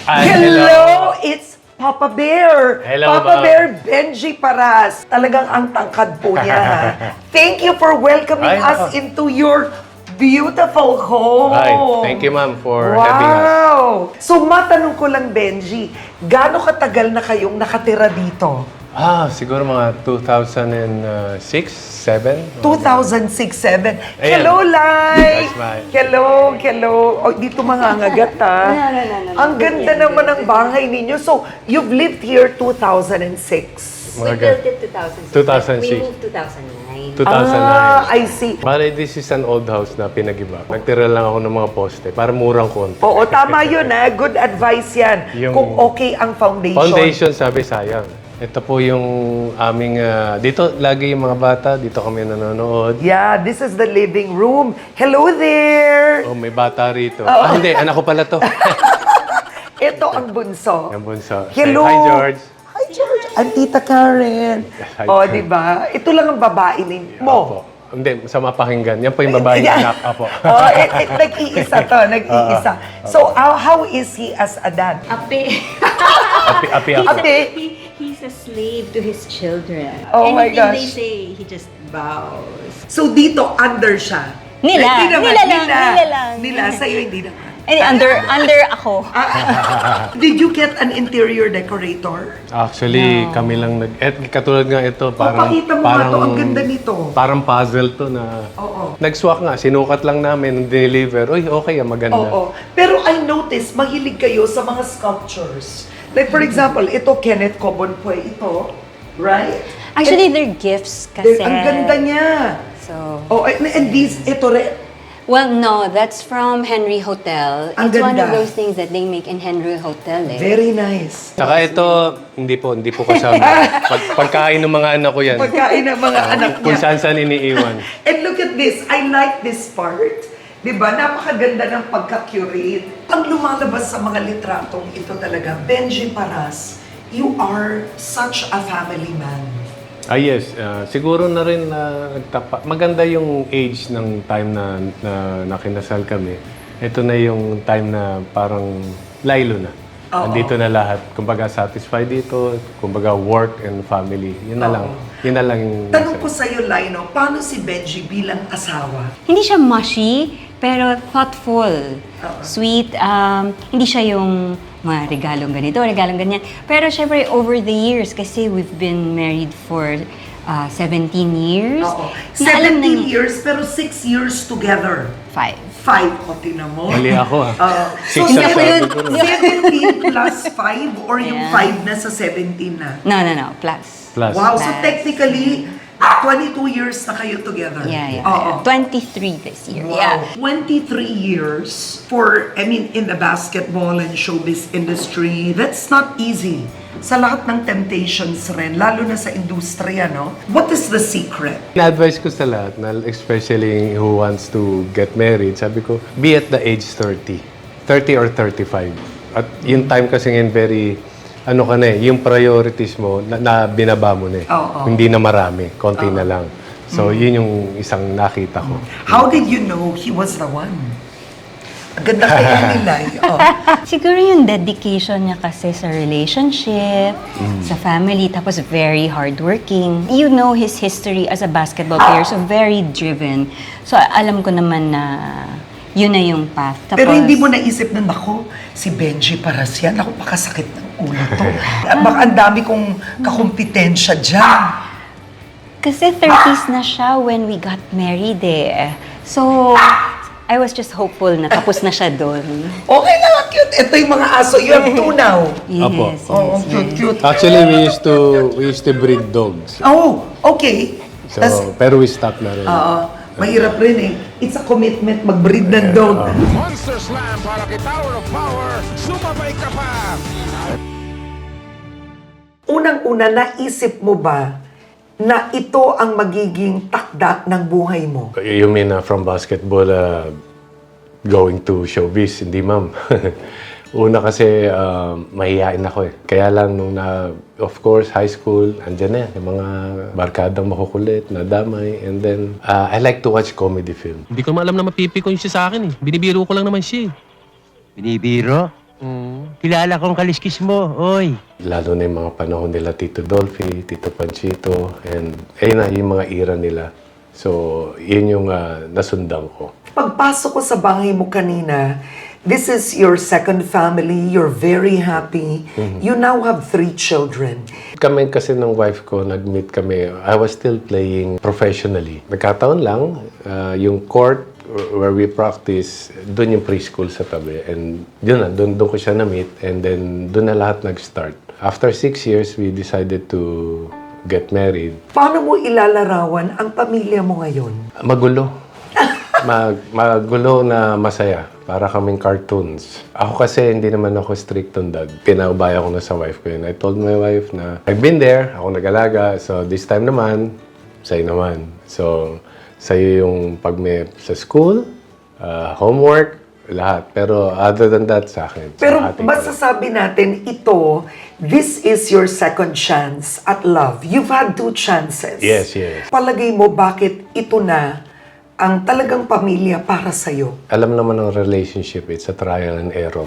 Hello! It's Papa Bear! Hello, Papa Ma'am. Bear Benji Paras. Talagang ang tangkad po niya. Thank you for welcoming Ay, us nako. into your beautiful home. Hi, thank you ma'am for having us. Wow! So matanong ko lang, Benji, gaano katagal na kayong nakatira dito? Siguro mga 2006, 2007? 2006-07. Ayan. Hello, Lai! That's mine. Hello, hello. Oh, dito mga ngagat, ha? No. Ang ganda naman ng bahay ninyo. So, you've lived here 2006. We Mga built it 2006. 2006. We moved 2009. 2009. I see. Bale, this is an old house na pinag-iba. Nagtira lang ako ng mga poste para murang konti. Oo, tama yun, ha? Good advice yan. Yung- Kung okay ang foundation. Foundation, sabi sayang. Ito po yung aming, dito lagi yung mga bata, dito kami nanonood. Yeah, this is the living room. Hello there! Oh, may bata rito. Oo. Hindi, anak ko pala to. Ito ang bunso. Yung bunso. Hello! Hi, George. Hi, George. Tita Karen. Hi, O, Karen. di ba? Ito lang ang babae mo. Opo. Hindi, sa mapakinggan. Yan po yung babaeng Yeah. anak. Apo. Oh, nag-iisa to, nag-iisa. So, how is he as a dad? Ape. Api ako. Ape? He's a slave to his children. Oh my Anything gosh. they say, he just bows. So, dito, under siya. Nila. Hindi naman, Nila lang. Nila, sa'yo hindi naman. Eh, under ako. Did you get an interior decorator? Actually, kami lang katulad nga ito, parang... pakita mo nga to, ang ganda nito. Parang puzzle to na... Oo. Nag-swak nga, sinukat lang namin, deliver. Uy, okay, maganda. Oo. Pero I noticed, mahilig kayo sa mga sculptures. Like for example, ito Kenneth Cobonpoy, ito. Right? Actually, they're gifts kasi. Ang ganda niya. So, Oh, and these, ito rin. well, no, that's from Henry Hotel. Ang It's one ganda. of those things that they make in Henry Hotel eh. Very nice. Saka ito, hindi po kasama. Pagkain ng mga anak ko yan. Pagkain ng mga anak Kung niya. saan iniiwan. And look at this. I like this part. Diba? Napakaganda ng pagka-curate. Ang lumalabas sa mga litratong ito talaga, Benji Paras, you are such a family man. Yes. Siguro na rin na maganda yung age ng time na kinasal kami. Ito na yung time na parang laylo na. Oo. Nandito na lahat. Kumbaga satisfied dito. Kumbaga work and family. Yun na lang. Yun na lang yung... Tanong ko sa'yo, Lino, paano si Benji bilang asawa? Hindi siya mushy, pero thoughtful. Sweet. Hindi siya yung mga regalong ganito, regalong ganyan. Pero syempre, over the years, kasi we've been married for 17 years. Oo. na alam na 17 niya- years, pero 6 years together. 5. 5, o tinan mo. Mali ako So, 6 Hindi na ako sabi yun. ko. 17 plus 5 or yung Yeah. 5 na sa 17 na? No, plus. Plus. Wow, so Plus. technically, 22 years na kayo together. Yeah. Oo. 23 this year. Wow. Yeah. 23 years in the basketball and showbiz industry, that's not easy. Sa lahat ng temptations rin, lalo na sa industriya, no? What is the secret? Na-advise ko sa lahat, especially who wants to get married, sabi ko, be at the age 30. 30 or 35. At yung time kasi ngayon very, yung priorities mo, na binaba mo na eh. Oo. Hindi na marami, konti na lang. So, yun yung isang nakita ko. How did you know he was the one? Ang ganda kaya nila. Oh. Siguro yung dedication niya kasi sa relationship, sa family, tapos very hardworking. You know his history as a basketball player, so very driven. So alam ko naman na yun na yung path. Tapos, Pero hindi mo naisip na, nako, si Benji Paras yan. Ako, pakasakit ng ulo to. Baka ang dami kong kakumpetensya dyan. Kasi 30s na siya when we got married eh. So, I was just hopeful na tapos na siya doon. Okay na, cute. Ito yung mga aso. You have two now. Apo. Yes, Oh, yes, cute, yes. cute. Actually, we used to breed dogs. Oh, okay. So, Tas, pero we stopped na rin. mahirap rin eh. It's a commitment mag-breed ng dog. Monster Slam para kay Tower of Power. Sumabay ka pa! Unang-una, naisip mo ba na ito ang magiging takda ng buhay mo? You mean from basketball going to showbiz? Hindi, ma'am. Una kasi mahihain ako eh. Kaya lang of course, high school, andyan na yan. Yung mga barkadang makukulit, nadamay. And then, I like to watch comedy film. Hindi ko alam na mapipikon siya sa akin eh. Binibiro ko lang naman siya eh. Binibiro? Kilala kong kaliskis mo, oy. Lalo na yung mga panahon nila Tito Dolphy, Tito Panchito, and ayun na, yung mga era nila. So, yun yung nasundan ko. Pagpasok ko sa bahay mo kanina, this is your second family, you're very happy. You now have 3 children. Kami kasi ng wife ko, nag-meet kami. I was still playing professionally. Nagkataon lang, yung court where we practice, doon yung preschool sa tabi. And yun na, doon ko siya na-meet. And then, doon na lahat nag-start. After 6 years, we decided to get married. Paano mo ilalarawan ang pamilya mo ngayon? Magulo. Magulo na masaya. Para kaming cartoons. Ako kasi hindi naman ako strict on dad. Pinaubaya ko na sa wife ko yun. I told my wife na I've been there, ako nag-alaga. So this time naman, sa'yo naman. So sa'yo yung pag may sa school, homework, lahat. Pero other than that, sa akin. Pero sa ating basta sabi natin, ito, this is your second chance at love. You've had 2 chances. Yes, yes. Palagay mo, bakit ito na ang talagang pamilya para sa'yo? Alam naman ng relationship, it's a trial and error.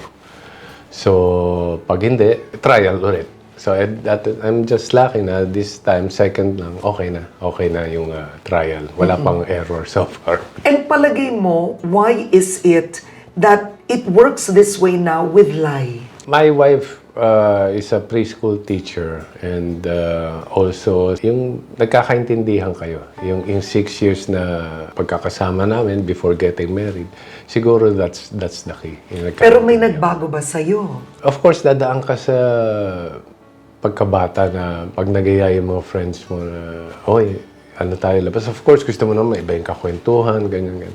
So, pag hindi, trial ulit. So, I'm just lucky na this time, second lang, okay na yung trial. Wala pang error so far. And palagay mo, why is it that it works this way now with Lai? My wife is a preschool teacher and also yung nagkakaintindihan kayo. Yung 6 years na pagkakasama namin before getting married, siguro that's the key. Pero may nagbago ba sa'yo? Of course, dadaan ka sa pagkabata na pag nagaya yung mga friends mo na, oy, ano tayo labas. Of course, gusto mo naman iba yung kakwentuhan, ganyan.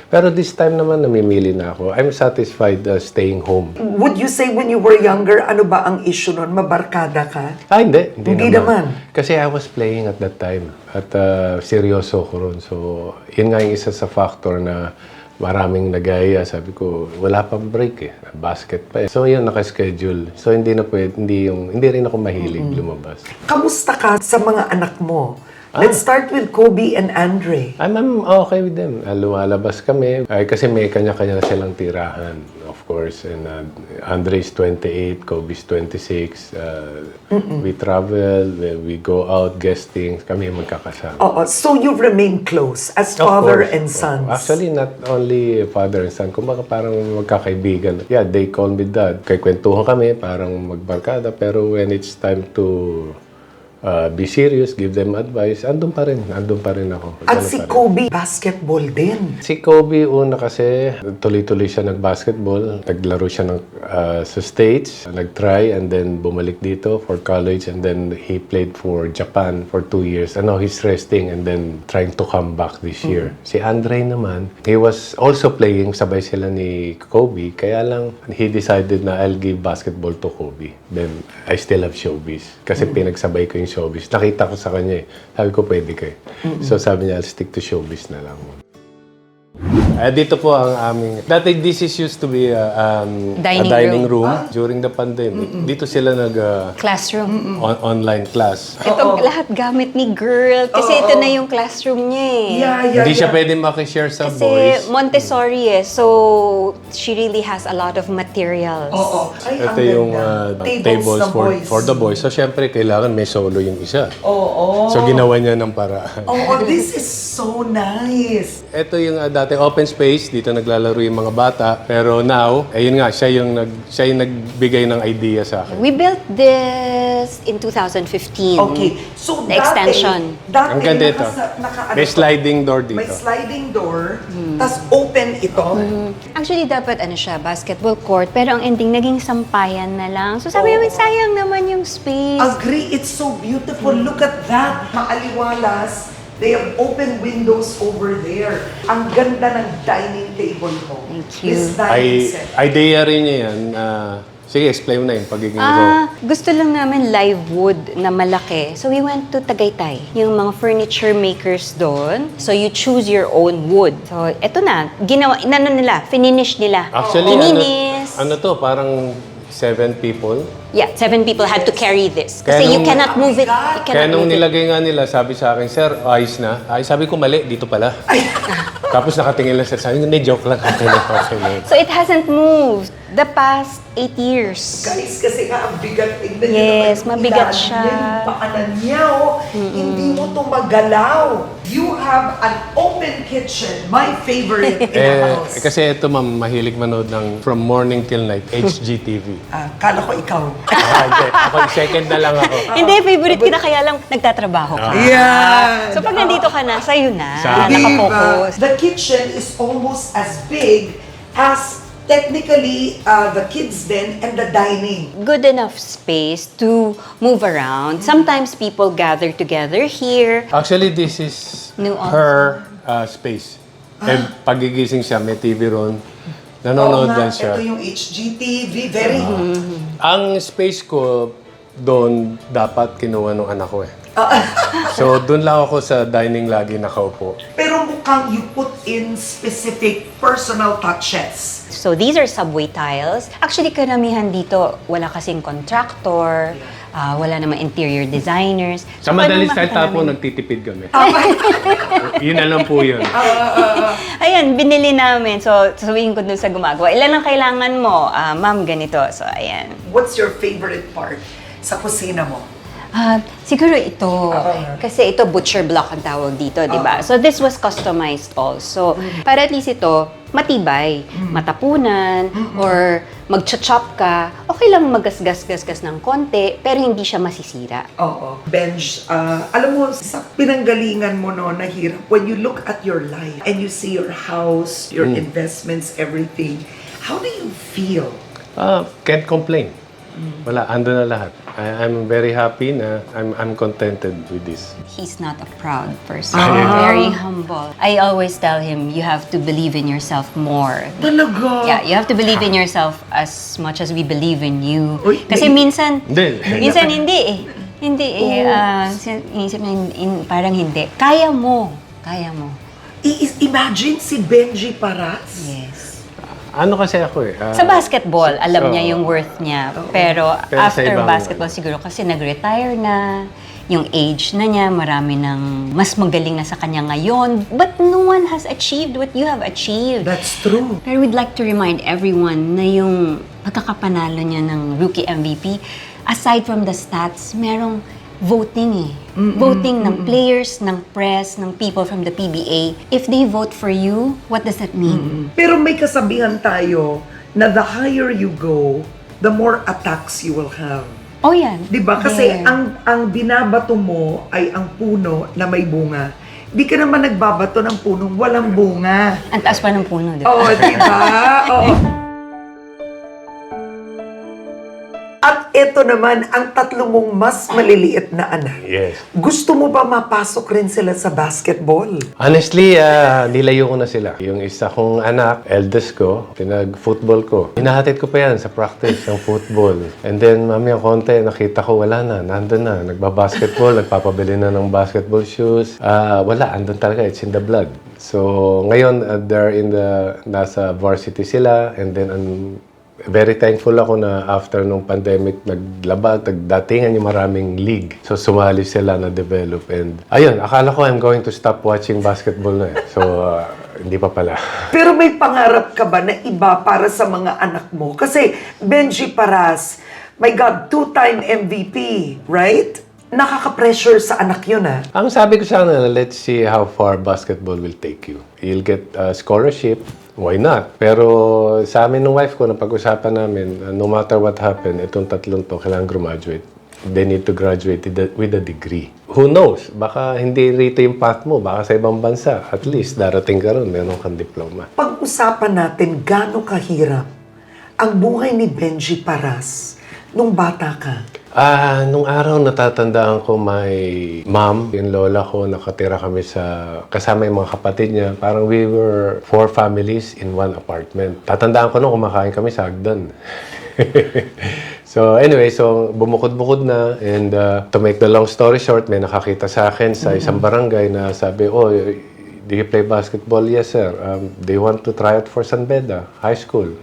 Pero this time naman, namimili na ako. I'm satisfied staying home. Would you say when you were younger, ano ba ang issue nun? Mabarkada ka? Hindi. Hindi naman. Kasi I was playing at that time. At seryoso ko ron. So, yun nga yung isa sa factor na maraming nagaya. Sabi ko, wala pang break eh. Basket pa eh. So, yun, nakaschedule. So, hindi rin ako mahilig lumabas. Kamusta ka sa mga anak mo? Let's start with Kobe and Andre. I'm okay with them. Lumalabas kami. Kasi may kanya-kanya na silang tirahan, of course. And Andre's 28, Kobe's 26. We travel, we go out, guesting. Kami magkakasama. Oo, so you remain close as Of father course. and sons. Actually, not only father and son. Kumbaga parang magkakaibigan. Yeah, they call me dad. Kay kwentuhan kami, parang magbarkada. Pero when it's time to be serious, give them advice, andun pa rin ako. At Ganun si pa rin. Kobe, basketball din. Si Kobe, una kasi, tuloy-tuloy siya nag-basketball. Naglaro siya sa States, nag-try, and then bumalik dito for college, and then he played for Japan for 2 years. He's resting and then trying to come back this year. Si Andre naman, he was also playing, sabay sila ni Kobe, kaya lang he decided na I'll give basketball to Kobe. Then, I still have showbiz. Kasi pinagsabay ko yung showbiz. Nakita ko sa kanya eh. Sabi ko, pwede kayo. So sabi niya, I'll stick to showbiz na lang. Dito po ang aming... Dati this is used to be a dining room. During the pandemic. Dito sila Classroom. online class. Ito lahat gamit ni girl. Kasi ito na yung classroom niya eh. Hindi siya pwede makishare sa Kasi boys. Montessori eh. So, she really has a lot of materials. Oo. Ay, ang Ito yung ganda. tables na boys. for the boys. So, syempre, kailangan may solo yung isa. Oo. So, ginawa niya ng paraan. Oo, this is so nice. Ito yung dating open space, dito naglalaro yung mga bata. Pero now, ayun nga, siya yung nagbigay ng idea sa akin. We built this in 2015. Okay. So, The extension. Dati, Ang ganda ito. May sliding door dito. May sliding door, tas open ito. Actually, dapat siya, basketball court. Pero ang ending, naging sampayan na lang. So sabi namin, sayang naman yung space. Agree, it's so beautiful. Look at that. Maaliwalas. They have open windows over there. Ang ganda ng dining table mo. Thank you. This dining set. Idea rin niya yan. Sige, explain mo na yung pagiging raw. Gusto lang namin live wood na malaki. So we went to Tagaytay. Yung mga furniture makers doon. So you choose your own wood. So eto na, finish nila. Actually, Kininis. ano to, parang 7 people. Yeah, 7 people had to carry this. Kaya Kasi you nung- cannot move it. You Kaya cannot nung move it. nilagay nga nila, sabi sa akin, Sir, ayos na. Ay, sabi ko, mali, dito pala. Tapos nakatingin lang siya, sabi ko, hindi, joke lang. Okay lang. So it hasn't moved. The past 8 years. Guys, kasi nga ang bigat. Tignan niyo Yes, naman yung mabigat ilalim siya. niya, yung paanan niya, oh. Hindi mo to magalaw. You have an open kitchen. My favorite in the house. kasi ito ma'am, mahilig manood ng From Morning Till Night, HGTV. Kala ko ikaw. Hindi. Ako, second na lang ako. Hindi, favorite kita kaya lang nagtatrabaho ka. Yan. So pag nandito ka na, sa'yo na, Sa- nakafocus. The kitchen is almost as big as technically the kids den and the dining. Good enough space to move around. Sometimes people gather together here. Actually, this is New office. her space. And pagigising siya, may TV ron. Nanonood Oo nga, lang siya. Ito yung HGTV. Very Ang space ko, doon dapat kinuha ng anak ko eh. So, doon lang ako sa dining lagi nakaupo. Pero mukhang you put in specific personal touches. So these are subway tiles. Actually, karamihan dito, wala kasing contractor, wala namang interior designers. Sa paano madaling makita salita po, namin? nagtitipid kami. Yun na lang po yun. Ayan, binili namin. So, sabihin ko dun sa gumagawa, ilan ang kailangan mo? Ma'am, ganito. So, ayan. What's your favorite part sa kusina mo? Siguro ito. Kasi ito, butcher block ang tawag dito, di ba? So, this was customized also. Para at least ito, matibay. Matapunan, or magcha-chop ka, okay lang magasgas-gasgas ng konti, pero hindi siya masisira. Oo. Benj, alam mo, sa pinanggalingan mo no, na hirap, when you look at your life and you see your house, your investments, everything, how do you feel? Can't complain. Wala, ando na lahat. I'm very happy na I'm contented with this. He's not a proud person. Very humble. I always tell him, you have to believe in yourself more. Talaga? Yeah, you have to believe in yourself as much as we believe in you. Uy, Kasi minsan, Hindi. minsan hindi eh. Hindi eh. Inisip na parang hindi. Kaya mo. Kaya mo. Imagine si Benji Paras. Yes. Ano kasi ako eh? Sa basketball, alam so- niya yung worth niya. Pero Pero sa after ibang- basketball, siguro kasi nag-retire na, yung age na niya, marami ng mas magaling na sa kanya ngayon. But no one has achieved what you have achieved. That's true. Pero we'd like to remind everyone na yung pagkakapanalo niya ng Rookie MVP, aside from the stats, merong voting eh. Voting ng players, ng press, ng people from the PBA. If they vote for you, what does that mean? Pero may kasabihan tayo na the higher you go, the more attacks you will have. Oh yan. 'Di ba? Kasi There. ang binabato mo ay ang puno na may bunga. Di ka naman nagbabato ng punong walang bunga. Ang taas pa ng puno, di ba? Oo, di ba? Oo. At ito naman, ang tatlo mong mas maliliit na anak. Yes. Gusto mo ba mapasok rin sila sa basketball? Honestly, nilayo ko na sila. Yung isa kong anak, eldest ko, pinag-football ko. Hinahatid ko pa yan sa practice ng football. And then, mamaya konti, nakita ko wala na, nandun na. Nagbabasketball, nagpapabili na ng basketball shoes. Wala, andun talaga, it's in the blood. So, ngayon, they're nasa varsity sila. And then, very thankful ako na after nung pandemic, nagdatingan yung maraming league. So, sumali sila na develop. And, ayun, akala ko I'm going to stop watching basketball na eh. So, hindi pa pala. Pero may pangarap ka ba na iba para sa mga anak mo? Kasi Benji Paras, my God, 2-time MVP, right? Nakaka-pressure sa anak yun ah. Ang sabi ko sa kanila, let's see how far basketball will take you. You'll get a scholarship, why not? Pero sa amin ng wife ko, napag-usapan namin, no matter what happened, itong tatlong to, kailangan graduate. They need to graduate with a degree. Who knows? Baka hindi rito yung path mo, baka sa ibang bansa. At least, darating ka ron, meron kang diploma. Pag-usapan natin gaano kahirap ang buhay ni Benji Paras nung bata ka. Nung araw natatandaan ko may mom, yung lola ko, nakatira kami kasama yung mga kapatid niya. Parang we were 4 families in one apartment. Tatandaan ko nung kumakain kami sa hagdan. So anyway, bumukod-bukod na and to make the long story short, may nakakita sa akin sa isang barangay na sabi, oh, do you play basketball? Yes, sir. They want to try out for San Beda High School.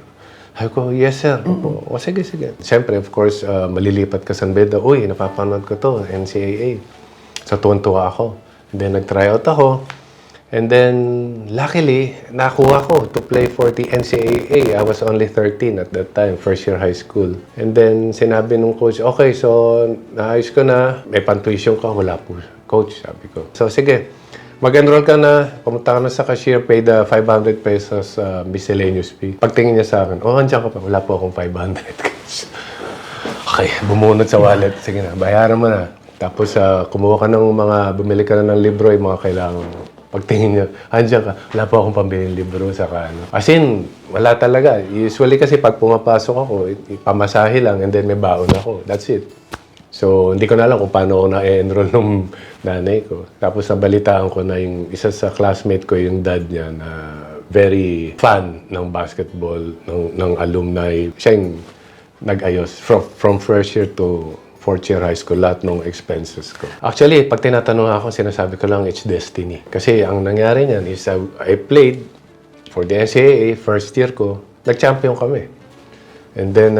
Sabi ko, yes sir. O sige, sige. Siyempre, of course, malilipat ka San Beda. Uy, napapanood ko to, NCAA. So, tuwan-tuwa ako. And then, nag-try out ako. And then, luckily, nakuha ko to play for the NCAA. I was only 13 at that time, first year high school. And then, sinabi nung coach, okay, so, naayos ko na, may pantuition ka, wala po, coach, sabi ko. So, sige, mag-enroll ka na, pumunta ka na sa cashier, pay the 500 pesos miscellaneous fee. Pagtingin niya sa akin, andiyan ka pa, wala po akong 500. Okay, bumunot sa wallet, sige na, bayaran mo na. Tapos, kumuha ka ng bumili ka na ng libro, yung mga kailangan mo. Pagtingin niya, andiyan ka, wala po akong pambiling libro, saka ano. As in, wala talaga. Usually kasi pag pumapasok ako, pamasahe lang and then may baon ako. That's it. So, hindi ko na alam kung paano ako na-enroll ng nanay ko. Tapos nabalitaan ko na yung isa sa classmate ko, yung dad niya, na very fan ng basketball, ng alumni. Siya yung nag-ayos from first year to fourth year high school, lahat ng expenses ko. Actually, pag tinatanong ako, sinasabi ko lang, it's destiny. Kasi ang nangyari niyan is I played for the NCAA, first year ko, nag-champion kami. And then,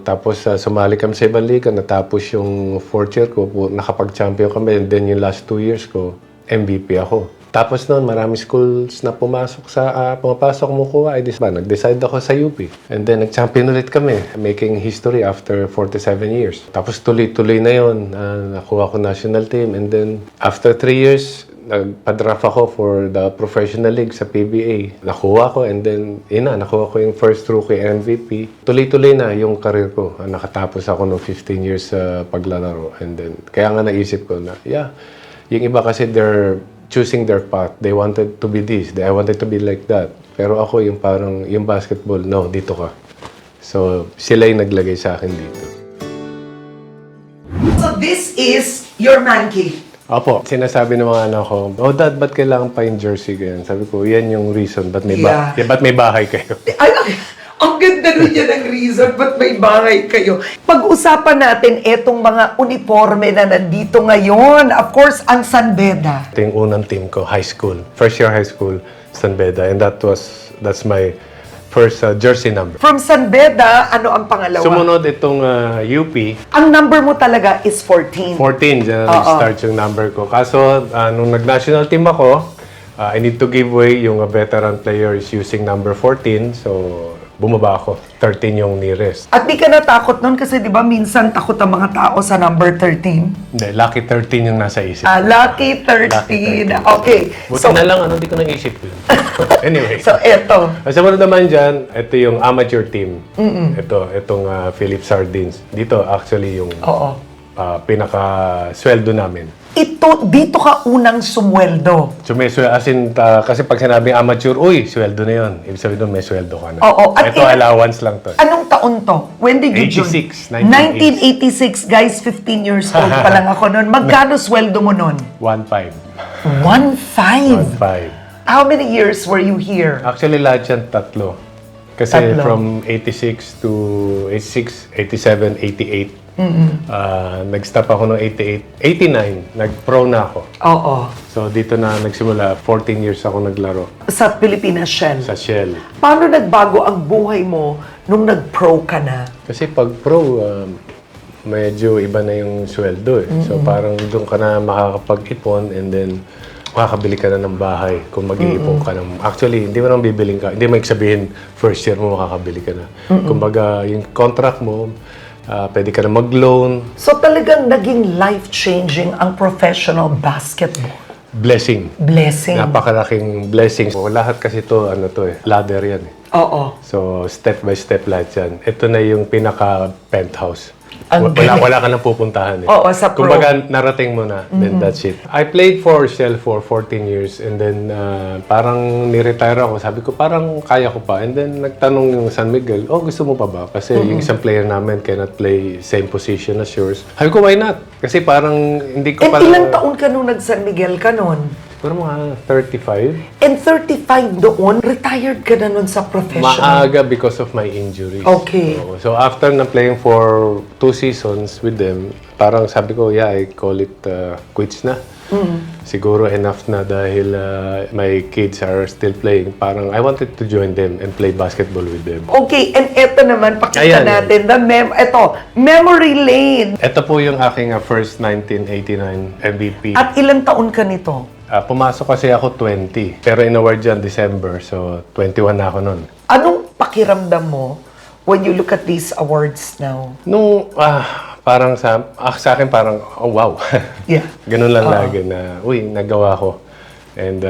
tapos sumali kami sa ibang liga, natapos yung fourth year ko, nakapag-champion kami. And then yung last 2 years ko, MVP ako. Tapos noon, marami schools na pumapasok mo ko. Nag-decide ako sa UP. And then, nag-champion ulit kami, making history after 47 years. Tapos tuloy-tuloy na yun. Nakuha ko national team. And then, after 3 years, nagpa-draft ako for the professional league sa PBA. Nakuha ko and then, nakuha ko yung first rookie MVP. Tuloy-tuloy na yung career ko. Nakatapos ako ng 15 years sa paglalaro. And then, kaya nga naisip ko na, yung iba kasi they're choosing their path. They wanted to be this. I wanted to be like that. Pero ako yung parang, yung basketball, no, dito ka. So, sila yung naglagay sa akin dito. So this is your man cave. Opo, sinasabi ng mga anak ko, Dad, ba't kailangan pa yung jersey ganyan? Sabi ko, yan yung reason. Ba't may bahay kayo? Ay, ang ganda rin yan ang reason, ba't may bahay kayo? Pag-usapan natin etong mga uniforme na nandito ngayon. Of course, ang San Beda. Ito yung unang team ko, high school. First year high school, San Beda. And that's my first jersey number. From San Beda, ano ang pangalawa? Sumunod itong UP. Ang number mo talaga is 14. 14, dyan na nag-start yung number ko. Kaso, nung nag-national team ako, I need to give way yung veteran player is using number 14. So, bumaba ako. 13 yung nearest. At di ka natakot nun kasi di ba minsan takot ang mga tao sa number 13? Hindi, lucky 13 yung nasa isip. Lucky 13. Okay. Buti na lang, hindi ko naisip yun. Anyway. So, eto. Sa mga naman dyan, ito yung amateur team. Itong Philip Sardines. Dito, actually, yung pinaka-sweldo namin. Dito ka unang sumweldo. As in, kasi pag sinabing amateur, sweldo na yun. Ibig sabihin doon, may sweldo ka na. Oo. At ito, allowance lang to. Anong taon to? When did you join? 86, 1986, guys. 15 years old pa lang ako noon. Magkano sweldo mo noon? 1.5. 1.5? 1.5. How many years were you here? Actually, lahat yan tatlo. Kasi from 86 to 86, 87, 88. Nag-stop ako noong 88. 89, nag-pro na ako. Oo. So, dito na nagsimula. 14 years ako naglaro Sa Pilipinas Shell. sa Shell. Paano nagbago ang buhay mo nung nag-pro ka na? Kasi pag pro, medyo iba na yung sweldo eh. So, parang doon ka na makakapag-ipon and then makakabili ka na ng bahay kung mag-iipon ka ng... Actually, hindi mo nang bibiling ka. Hindi mo sabihin, first year mo makakabili ka na. Kumbaga, yung contract mo, pwede ka na mag-loan. So talagang naging life-changing ang professional basketball. Blessing. Blessing. Napakalaking blessing. Lahat kasi to ladder yan eh. Oo. So, step by step lahat yan. Ito na yung pinaka-penthouse. Ang galing. Wala ka nang pupuntahan eh. Oo, sa pro. Kumbaga, narating mo na, then that's it. I played for Shell for 14 years and then parang ni-retire ako. Sabi ko, parang kaya ko pa. And then nagtanong yung San Miguel, gusto mo pa ba? Kasi yung isang player namin cannot play same position as yours. Sabi ko, why not? Kasi parang hindi ko And ilang taon ka nung nag-San Miguel ka nun? Pero mga 35. And 35 doon, retired ka na nun sa professional? Maaga because of my injuries. Okay. So after na playing for 2 seasons with them, parang sabi ko, I call it quits na. Siguro enough na dahil my kids are still playing. Parang I wanted to join them and play basketball with them. Okay, and eto naman, pakita Ayan. natin, memory lane. Ito po yung aking first 1989 MVP. At ilang taon ka nito? Pumasok kasi ako 20, pero in-award yan December, so 21 na ako nun. Anong pakiramdam mo when you look at these awards now? Nung, parang sa akin parang, oh wow. Yeah. Ganun lang lagi na, uy, nagawa ko. And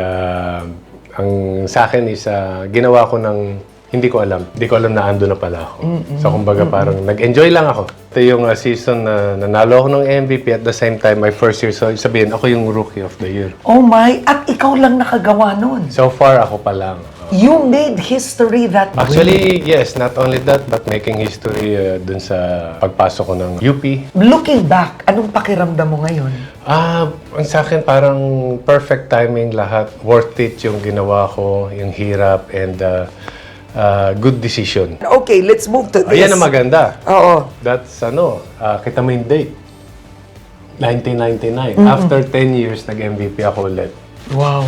ang sa akin is, ginawa ko ng hindi ko alam. Hindi ko alam na ando na pala ako. So, kumbaga parang nag-enjoy lang ako. Ito yung season na nanalo ako ng MVP at the same time, my first year. So, sabihin, ako yung Rookie of the Year. Oh my, at ikaw lang nakagawa nun. So far, ako pa lang. You made history that way. Actually, yes, not only that, but making history dun sa pagpasok ko ng UP. Looking back, anong pakiramdam mo ngayon? Ang sa akin parang perfect timing lahat. Worth it yung ginawa ko, yung hirap, and good decision. Okay, let's move to this. Ayan ang maganda. Oo. That's kita mo yung date. 1999. After 10 years, nag-MVP ako ulit. Wow.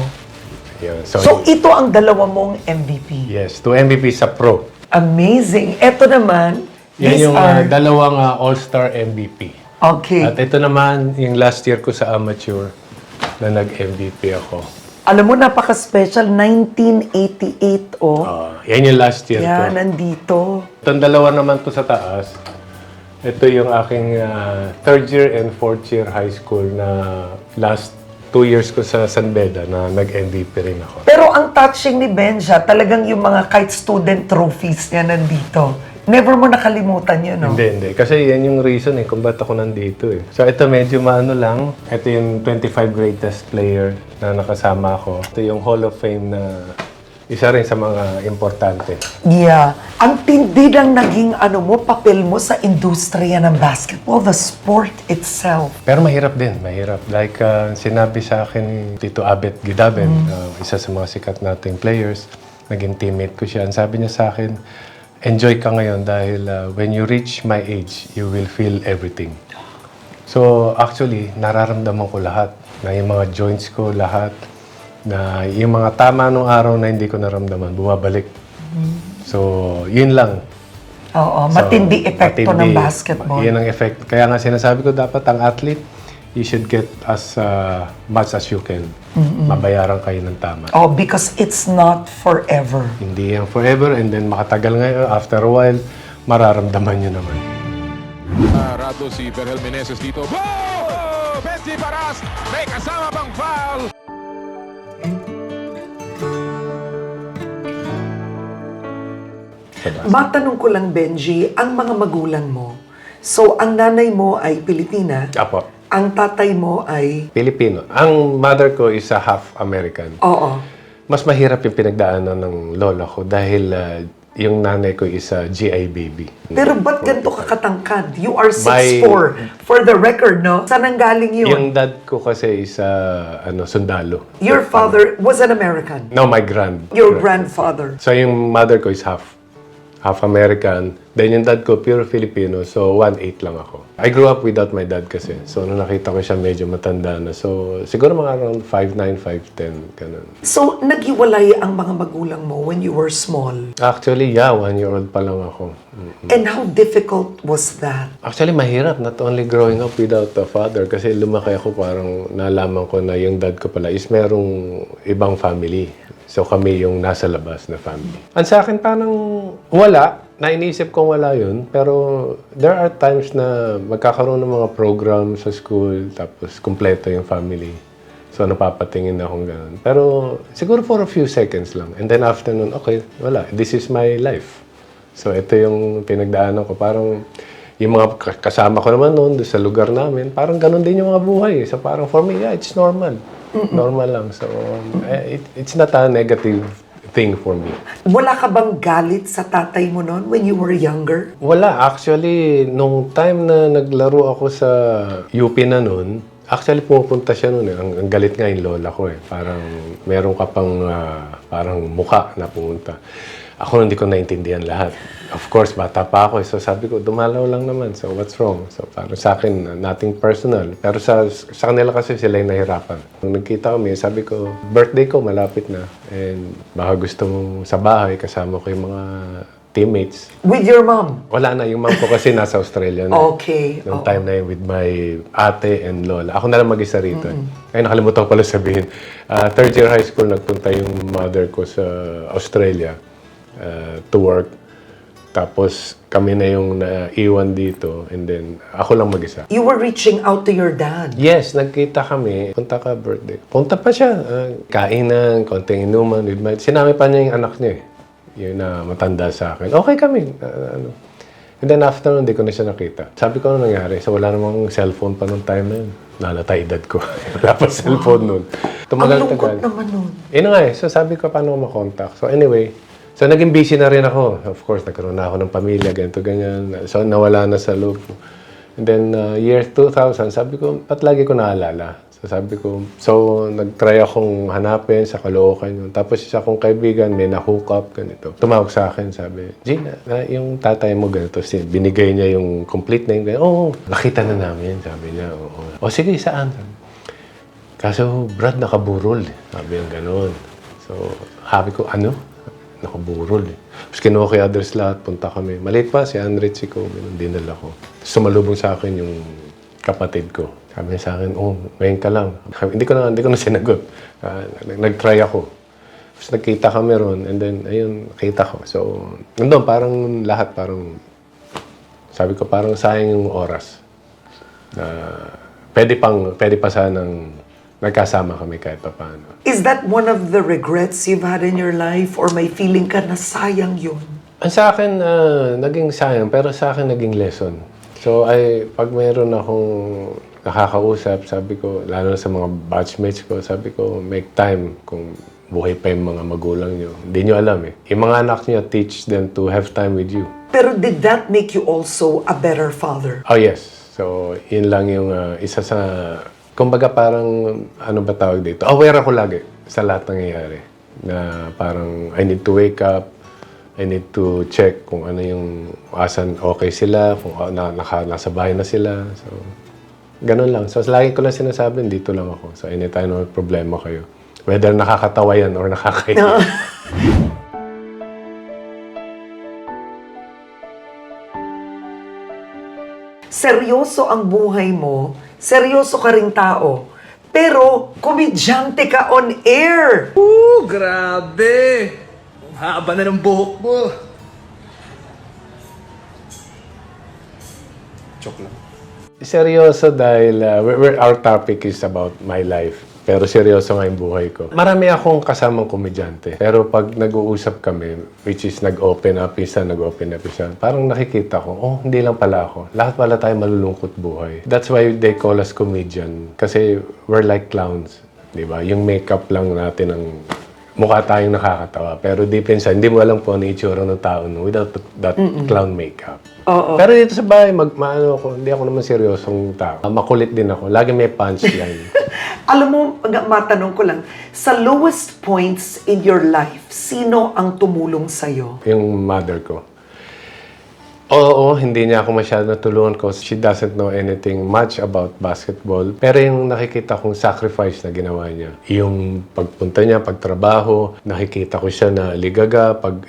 Yun. So, ito ang dalawa mong MVP. yes, 2 MVP sa pro. Amazing. Ito naman, Yan these yung are... dalawang All-Star MVP. Okay. At ito naman, yung last year ko sa amateur na nag-MVP ako. Alam mo, napaka-special. 1988, oh. Yan yung last year Yan, ko. nandito. Itong dalawa naman to sa taas. Ito yung aking third year and fourth year high school na last 2 years ko sa San Beda na nag-MVP rin ako. Pero ang touching ni Benja, talagang yung mga kahit student trophies niya nandito. Never mo nakalimutan yun, no? Hindi. Kasi yan yung reason kung ba't ako nandito eh. So ito medyo maano lang. Ito yung 25 greatest player na nakasama ako. Ito yung Hall of Fame na isa rin sa mga importante. Yeah. Ang tindi ng naging papel mo sa industriya ng basketball, the sport itself. Pero mahirap din, mahirap. Like sinabi sa akin ni Tito Abet Gidaben, isa sa mga sikat nating players, naging teammate ko siya. Ang sabi niya sa akin, enjoy ka ngayon dahil when you reach my age, you will feel everything. So actually, nararamdaman ko lahat. Na yung mga joints ko, lahat. Na yung mga tama nung araw na hindi ko naramdaman, bumabalik. So, yun lang. Oo, So, matindi epekto ng matindi. basketball. Yan ang effect. Kaya nga sinasabi ko, dapat ang athlete, you should get as much as you can. Mabayaran kayo ng tama. Oh, because it's not forever. Hindi yan forever, and then makatagal ngayon, after a while, mararamdaman nyo naman. Rado si Berhel Meneses dito. Benji Paras, may kasama pang foul. Matanong ko lang, Benji, ang mga magulang mo, so ang nanay mo ay Pilipina, Apo, ang tatay mo ay... Pilipino. Ang mother ko is a half American. Oo. Mas mahirap yung pinagdaanan ng lola ko dahil yung nanay ko is a GI baby. Pero ba't ganito ka katangkad? You are 6'4". My- For the record, no? Saan ang galing yun? Yung dad ko kasi is sundalo. Your father was an American. No, my grand. Your grandfather. So yung mother ko is half American. Then yung dad ko, pure Filipino. So 1'8" lang ako. I grew up without my dad kasi. So nung nakita ko siya, medyo matanda na. So siguro mga around 5'9", 5'10", ganun. So, naghiwalay ang mga magulang mo when you were small. Actually, yeah, 1-year-old pa lang ako. And how difficult was that? Actually, mahirap. Not only growing up without a father. Kasi lumaki ako, parang nalaman ko na yung dad ko pala is merong ibang family. So kami yung nasa labas na family. Ang sa akin parang wala. Nainisip kong wala yun. Pero there are times na magkakaroon ng mga program sa school. Tapos kumpleto yung family. So napapatingin akong ganun. Pero siguro for a few seconds lang. And then after nun, okay, wala. This is my life. So ito yung pinagdaanan ko. Parang yung mga kasama ko naman noon sa lugar namin, parang ganun din yung mga buhay. So parang for me, yeah, it's normal. Normal lang. So it's not a negative thing for me. Wala ka bang galit sa tatay mo noon when you were younger? Wala. Actually, nung time na naglaro ako sa UP na noon, actually pumupunta siya noon. Ang galit nga yung lola ko eh. Parang meron ka pang parang muka na pumunta. Ako hindi ko naintindihan lahat. Of course, bata pa ako. So sabi ko, dumalaw lang naman. So what's wrong? So parang sa akin, nothing personal. Pero sa kanila kasi sila yung nahirapan. Nung nagkita kami, sabi ko, birthday ko malapit na. And baka gusto mo sa bahay, kasama ko yung mga teammates. With your mom? Wala na, yung mom ko kasi nasa Australia na. Okay. Noong oo. time na yun with my ate and lola. Ako na lang mag-isa rito. Ay, nakalimutan ko pala sabihin. Third year high school, nagpunta yung mother ko sa Australia to work. Tapos kami na yung naiwan dito and then ako lang mag-isa. You were reaching out to your dad. Yes, nagkita kami. Punta ka birthday. Punta pa siya. Kainan, konting inuman. Sinami pa niya yung anak niya eh. Yun na matanda sa akin. Okay kami. Ano. And then after nun, hindi ko na siya nakita. Sabi ko, ano nangyari? So wala namang cellphone pa nung time na yun. Lalata edad ko. Wala pa cellphone nun. Ang Tumagal-tagal. lungkot naman nun. Yun nga eh. So sabi ko, paano ko makontakt? So anyway, so naging busy na rin ako. Of course, nagkaroon na ako ng pamilya, ganito, ganyan. So nawala na sa loob ko. And then year 2000, sabi ko, ba't lagi ko naalala? So sabi ko, so nag-try akong hanapin sa Caloocan yun. Tapos isa kong kaibigan, may na-hook up, ganito. Tumawag sa akin, sabi, Gina, yung tatay mo ganito. Binigay niya yung complete name. Ganito. Oo, nakita na namin, sabi niya. Oo. O sige, saan? Kaso, Brad, nakaburol. Sabi yung gano'n. So, sabi ko, ano? Nakaburol eh. Tapos kinuha ko yung others lahat, punta kami. Maliit pa, si Andret, si Kobe, nung dinala ko. Tapos sumalubong sa akin yung kapatid ko. Sabi niya sa akin, oh, ngayon ka lang. Hindi ko na sinagot. Nag-try ako. Tapos nagkita kami ron, and then, ayun, nakita ko. So, nandun, parang lahat, parang, sabi ko, parang sayang yung oras. Pwede pa sanang nagkasama kami kahit pa paano. Is that one of the regrets you've had in your life or may feeling ka na sayang yun? Ang sa akin, naging sayang, pero sa akin naging lesson. So, pag mayroon akong nakakausap, sabi ko, lalo na sa mga batchmates ko, sabi ko, make time kung buhay pa yung mga magulang nyo. Hindi nyo alam eh. Yung mga anak nyo, teach them to have time with you. Pero did that make you also a better father? Oh, yes. So, yun lang yung isa sa... Kumbaga parang, ano ba tawag dito? Aware ako lagi sa lahat nangyayari. Na parang, I need to wake up, I need to check kung ano yung asan okay sila, kung nasa bahay na sila. So, ganun lang. So, lagi ko lang sinasabi, dito lang ako. So, anytime may problema kayo. Whether nakakatawa yan or nakakaiyak. Seryoso ang buhay mo, seryoso ka ring tao, pero komedyante ka on air. Grabe! Ang haba na ng buhok mo. Joke lang. Seryoso dahil our topic is about my life. Pero seryoso nga yung buhay ko. Marami akong kasamang komedyante. Pero pag nag-uusap kami, which is nag-open up isa, parang nakikita ko, oh, hindi lang pala ako. Lahat pala tayo malulungkot buhay. That's why they call us comedian. Kasi we're like clowns. Diba? Yung makeup lang natin ang mukha tayong nakakatawa. Pero deep inside, hindi mo alam po ano itsura ng tao no, without that clown makeup. Oo. Pero dito sa bahay, hindi ako naman seryosong tao. Makulit din ako. Lagi may punchline. Alam mo, matanong ko lang, sa lowest points in your life, sino ang tumulong sa'yo? Yung mother ko. Oo, hindi niya ako masyado natulungan because she doesn't know anything much about basketball. Pero yung nakikita kong sacrifice na ginawa niya, yung pagpunta niya, pagtrabaho, nakikita ko siya na ligaga pag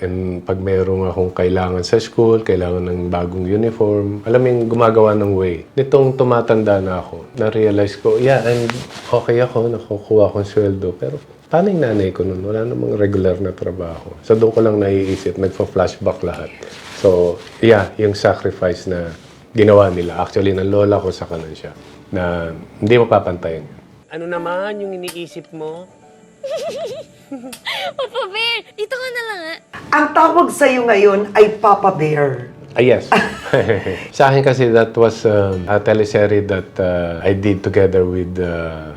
mayroong akong kailangan sa school, kailangan ng bagong uniform. Alam mo yung gumagawa ng way. Nitong tumatanda na ako, na-realize ko, yeah, and okay ako, nakukuha akong sweldo. Pero paano yung nanay ko nun? Wala namang regular na trabaho. So doon ko lang naiisip, nagpa-flashback lahat. So, yeah, yung sacrifice na ginawa nila. Actually, ng lola ko sa kanan siya. Na hindi mapapantayin. Ano naman yung iniisip mo? Papa Bear, dito ka na lang ah. Ang tawag sa'yo ngayon ay Papa Bear. Yes. Sa akin kasi that was a teleserye that I did together with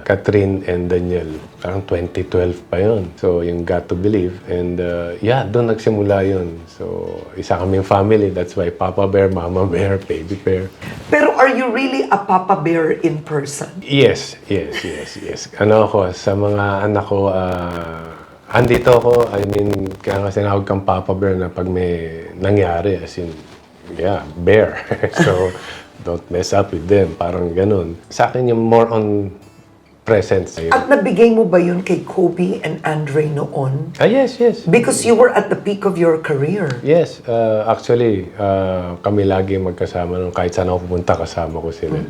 Catherine and Daniel. Parang 2012 pa yon. So, yung Got to Believe. And yeah, doon nagsimula yun. So, isa kaming family. That's why Papa Bear, Mama Bear, Baby Bear. Pero are you really a Papa Bear in person? Yes. Ano ako, sa mga anak ko, andito ako. I mean, kaya nga sinawag kang Papa Bear na pag may nangyari, as in, yeah, bear. So, don't mess up with them. Parang ganun. Sa akin, yung more on presence. At nabigay mo ba yun kay Kobe and Andre noon? Yes, yes. Because you were at the peak of your career. Yes, actually, kami lagi magkasama nung kahit saan ako pupunta, kasama ko sila.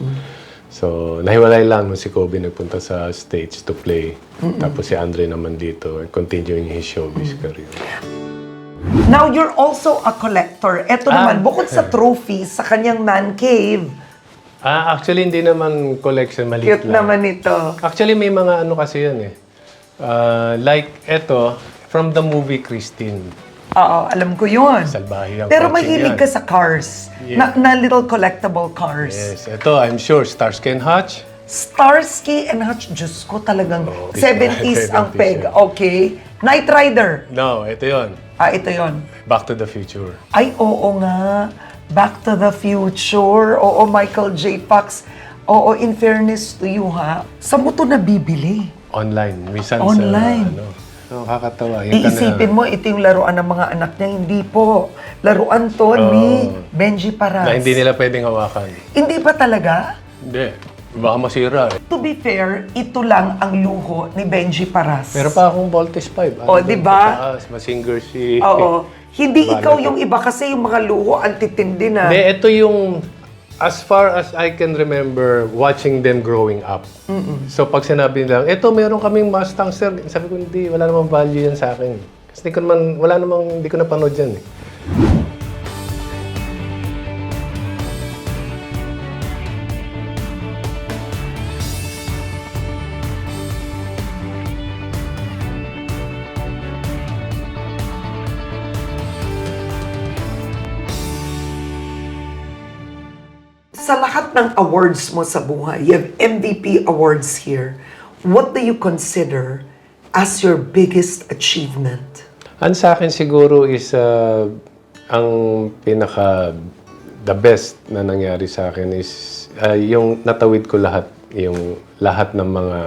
So, nahiwalay lang nung si Kobe nagpunta sa States to play. Tapos si Andre naman dito, continuing his showbiz career. Now, you're also a collector. Eto naman, bukod sa trophies sa kanyang man cave, Actually, hindi naman collection, maliit cute lang. naman ito. Actually, may mga ano kasi yun eh. Like, eto, from the movie Christine. Oo, alam ko yun. Salbahe ang Pero kotse mahilig yan. ka sa cars. Yeah. Na little collectible cars. Yes, ito, I'm sure, Starsky and Hutch. Starsky and Hutch, Diyos ko talagang Oo, 70s ang 70s peg. yan. Okay. Knight Rider. No, ito yon. Ito yon. Back to the Future. Ay, oo nga. Back to the Future. Oo, Michael J. Fox. Oo, in fairness to you, ha? Saan mo ito nabibili? Online. Minsan Online. sa, nakakatawa. Iisipin mo, ito yung laruan ng mga anak niya. Hindi po. Laruan to ni Benji Paras. Na hindi nila pwedeng hawakan. Hindi ba talaga? Hindi. Baka masira eh. To be fair, ito lang ang luho ni Benji Paras. Meron pa akong Voltes 5. di ba? Masinger si... Oo. Hindi Bala ikaw ko. yung iba kasi yung mga luho ang titindi na. Hindi, ito yung... As far as I can remember, watching them growing up. So pag sinabi nila, eto meron kaming Mustang, sir. Sabi ko, hindi, wala namang value yan sa akin. Kasi hindi ko napanood yan eh. Sa lahat ng awards mo sa buhay, you have MVP awards here. What do you consider as your biggest achievement? Ang sa akin siguro is ang the best na nangyari sa akin is yung natawid ko yung lahat ng mga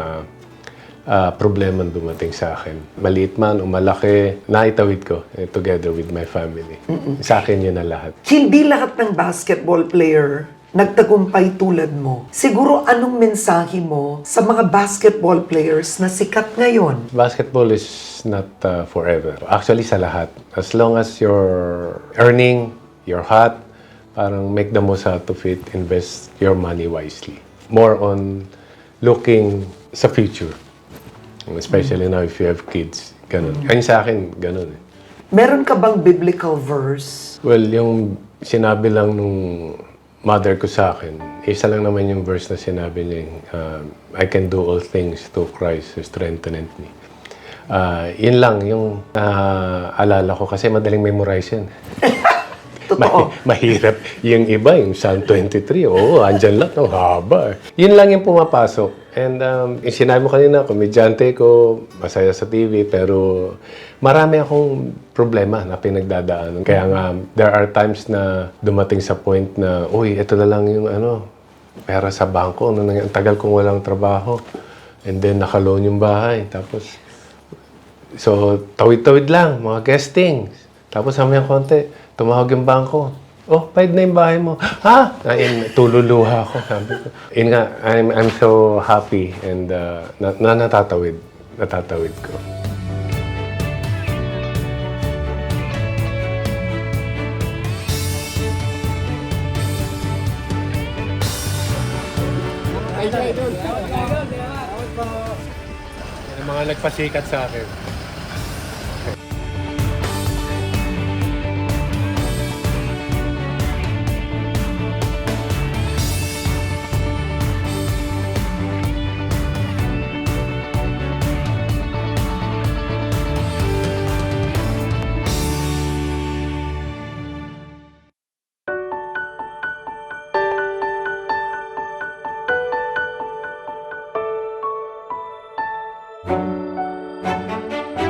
problema dumating sa akin. Maliit man o malaki, naitawid ko together with my family. Sa akin yun na lahat. Hindi lahat ng basketball player nagtagumpay tulad mo. Siguro anong mensahe mo sa mga basketball players na sikat ngayon? Basketball is not forever. Actually, sa lahat. As long as you're earning, you're hot, parang make the most out of it, invest your money wisely. More on looking sa future. Especially now if you have kids. Ganun. Kaya sa akin, ganun eh. Meron ka bang biblical verse? Well, yung sinabi lang nung mother ko sa akin, isa lang naman yung verse na sinabi niya, I can do all things through Christ who strengthened me. Yun lang yung alala ko kasi madaling memorize yan. Totoo. Mahirap. Yung iba, yung Psalm 23, andyan lang, ang haba. Yun lang yung pumapasok. And yung sinabi mo kanina, komedyante ko, masaya sa TV, pero marami akong problema na pinagdadaanan. Kaya nga, there are times na dumating sa point na, uy, ito na lang yung pera sa bangko. Ang tagal kong walang trabaho. And then, nakaloan yung bahay. Tapos, so, tawid-tawid lang, mga guestings. Tapos, samayang konti, tumawag yung bangko. Oh, paid na yung bahay mo. Ha? Tululuha ako, sabi ko. Yun nga, I'm so happy and natatawid ko. Yung mga nagpasikat sa akin.